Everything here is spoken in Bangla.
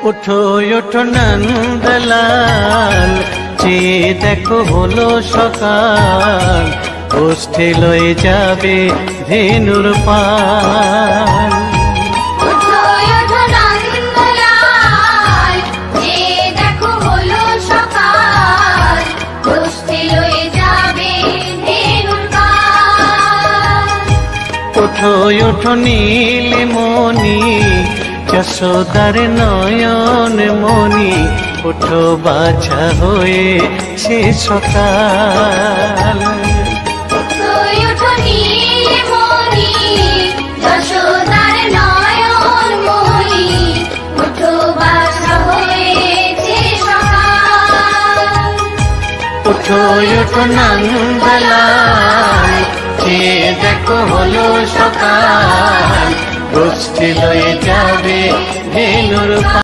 উঠো উঠো নন্দলাল, চেয়ে দেখো হলো সকাল, গোষ্ঠী লয়ে যাবে ধেনুর পাল। উঠো উঠো নীলমণি, যশোদার নয়ন মণি, উঠো বাছা হয়েছে সকাল। উঠো উঠো নন্দলাল, চেয়ে দেখো হলো সকাল, গোষ্ঠী লয়ে যাবে ধেনুর পাল।